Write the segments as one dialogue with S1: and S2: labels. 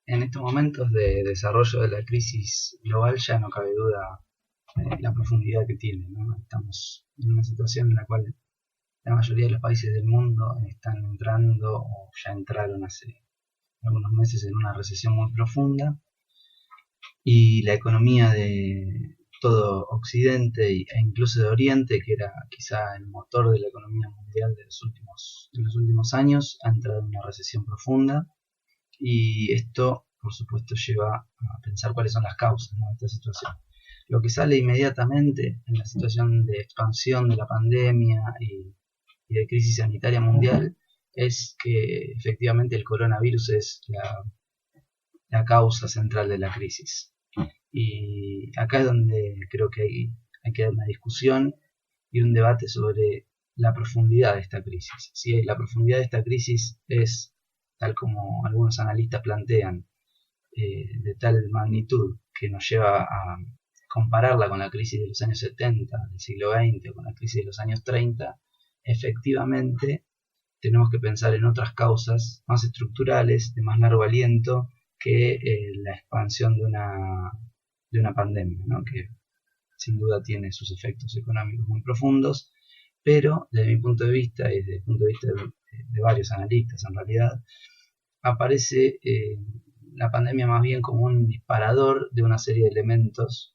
S1: En estos momentos de desarrollo de la crisis global ya no cabe duda la profundidad que tiene, ¿no? Estamos en una situación en la cual la mayoría de los países del mundo están entrando o ya entraron hace algunos meses en una recesión muy profunda, y la economía de todo Occidente e incluso de Oriente, que era quizá el motor de la economía mundial de los últimos años, ha entrado en una recesión profunda. Y esto, por supuesto, lleva a pensar cuáles son las causas, ¿no?, de esta situación. Lo que sale inmediatamente en la situación de expansión de la pandemia y de crisis sanitaria mundial es que efectivamente el coronavirus es la causa central de la crisis. Y acá es donde creo que hay que dar una discusión y un debate sobre la profundidad de esta crisis. Si la profundidad de esta crisis es, tal como algunos analistas plantean, de tal magnitud que nos lleva a compararla con la crisis de los años 70, del siglo XX, o con la crisis de los años 30, efectivamente tenemos que pensar en otras causas más estructurales, de más largo aliento, que la expansión de una pandemia, ¿no?, que sin duda tiene sus efectos económicos muy profundos, pero desde mi punto de vista y desde el punto de vista de varios analistas en realidad, aparece la pandemia más bien como un disparador de una serie de elementos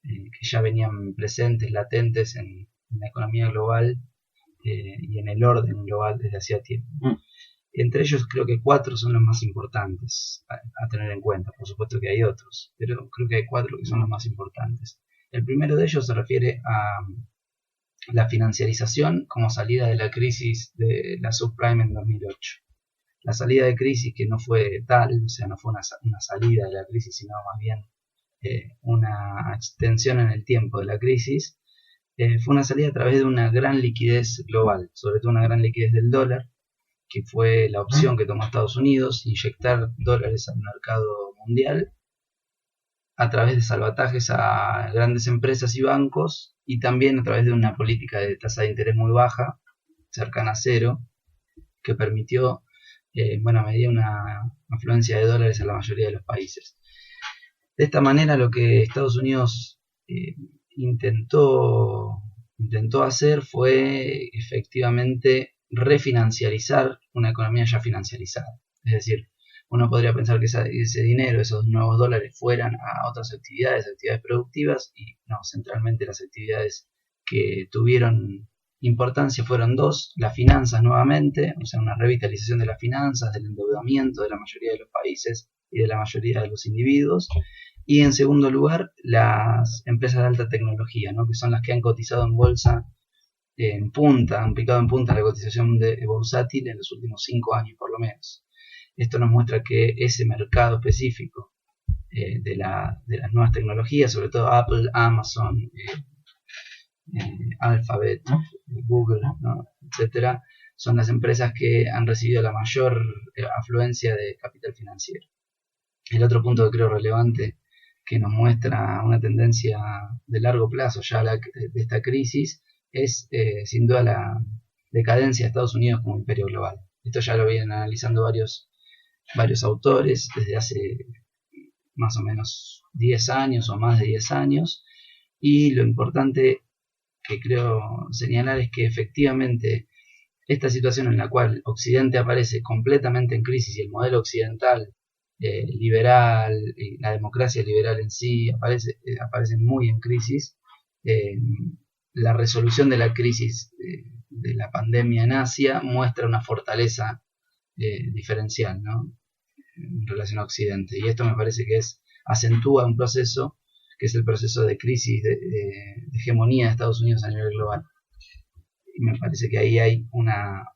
S1: que ya venían presentes, latentes en la economía global y en el orden global desde hacía tiempo. Entre ellos creo que 4 son los más importantes a tener en cuenta. Por supuesto que hay otros, pero creo que hay 4 que son los más importantes. El primero de ellos se refiere a la financiarización como salida de la crisis de la subprime en 2008. La salida de crisis, que no fue tal, o sea, no fue una salida de la crisis, sino más bien una extensión en el tiempo de la crisis, fue una salida a través de una gran liquidez global, sobre todo una gran liquidez del dólar, que fue la opción que tomó Estados Unidos: inyectar dólares al mercado mundial a través de salvatajes a grandes empresas y bancos, y también a través de una política de tasa de interés muy baja, cercana a cero, que permitió en buena medida una afluencia de dólares a la mayoría de los países. De esta manera, lo que Estados Unidos intentó hacer fue efectivamente refinanciarizar una economía ya financiarizada. Es decir, uno podría pensar que ese dinero, esos nuevos dólares, fueran a otras actividades productivas, y no, centralmente las actividades que tuvieron importancia fueron 2: las finanzas nuevamente, o sea, una revitalización de las finanzas, del endeudamiento de la mayoría de los países y de la mayoría de los individuos, y en segundo lugar, las empresas de alta tecnología, ¿no?, que son las que han cotizado en bolsa han picado en punta la cotización bursátil en los últimos 5 años por lo menos. Esto nos muestra que ese mercado específico de las nuevas tecnologías, sobre todo Apple, Amazon, Alphabet, Google, ¿no?, etcétera, son las empresas que han recibido la mayor afluencia de capital financiero. El otro punto que creo relevante, que nos muestra una tendencia de largo plazo ya de esta crisis, es sin duda la decadencia de Estados Unidos como imperio global. Esto ya lo vienen analizando varios autores desde hace más o menos 10 años o más de 10 años, y lo importante que creo señalar es que efectivamente esta situación en la cual Occidente aparece completamente en crisis, y el modelo occidental liberal, y la democracia liberal en sí aparecen muy en crisis, la resolución de la crisis de la pandemia en Asia muestra una fortaleza diferencial, ¿no?, en relación a Occidente, y esto me parece que acentúa un proceso que es el proceso de crisis de hegemonía de Estados Unidos a nivel global. Y me parece que ahí hay una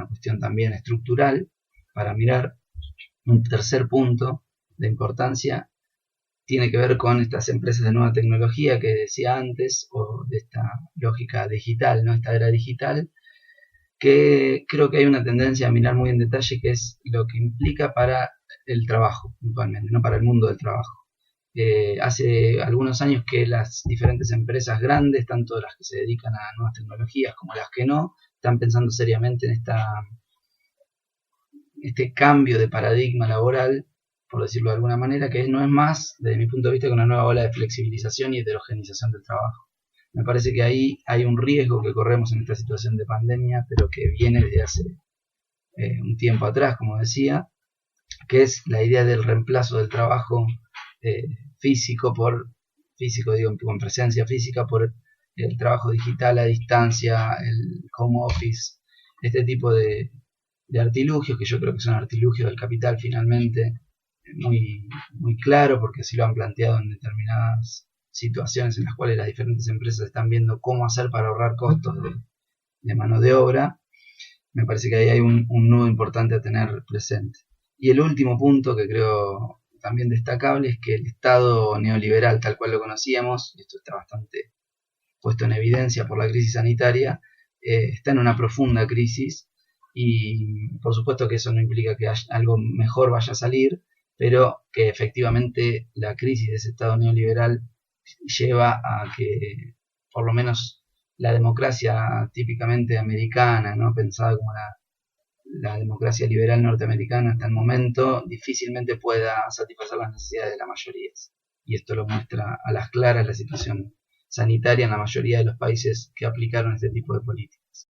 S1: cuestión también estructural para mirar. Un tercer punto de importancia tiene que ver con estas empresas de nueva tecnología que decía antes, o de esta lógica digital, ¿no?, esta era digital, que creo que hay una tendencia a mirar muy en detalle, que es lo que implica para el trabajo, puntualmente, no para el mundo del trabajo. Hace algunos años que las diferentes empresas grandes, tanto las que se dedican a nuevas tecnologías como las que no, están pensando seriamente en este cambio de paradigma laboral, por decirlo de alguna manera, que no es más, desde mi punto de vista, que una nueva ola de flexibilización y heterogenización del trabajo. Me parece que ahí hay un riesgo que corremos en esta situación de pandemia, pero que viene desde hace un tiempo atrás, como decía, que es la idea del reemplazo del trabajo físico, digo, con presencia física, por el trabajo digital a distancia, el home office, este tipo de artilugios, que yo creo que son artilugios del capital finalmente, muy, muy claro, porque así lo han planteado en determinadas situaciones en las cuales las diferentes empresas están viendo cómo hacer para ahorrar costos de mano de obra. Me parece que ahí hay un nudo importante a tener presente. Y el último punto que creo también destacable es que el Estado neoliberal, tal cual lo conocíamos, y esto está bastante puesto en evidencia por la crisis sanitaria, está en una profunda crisis, y por supuesto que eso no implica que algo mejor vaya a salir, pero que efectivamente la crisis de ese Estado neoliberal lleva a que por lo menos la democracia típicamente americana, ¿no?, pensada como la democracia liberal norteamericana hasta el momento, difícilmente pueda satisfacer las necesidades de las mayorías. Y esto lo muestra a las claras la situación sanitaria en la mayoría de los países que aplicaron este tipo de políticas.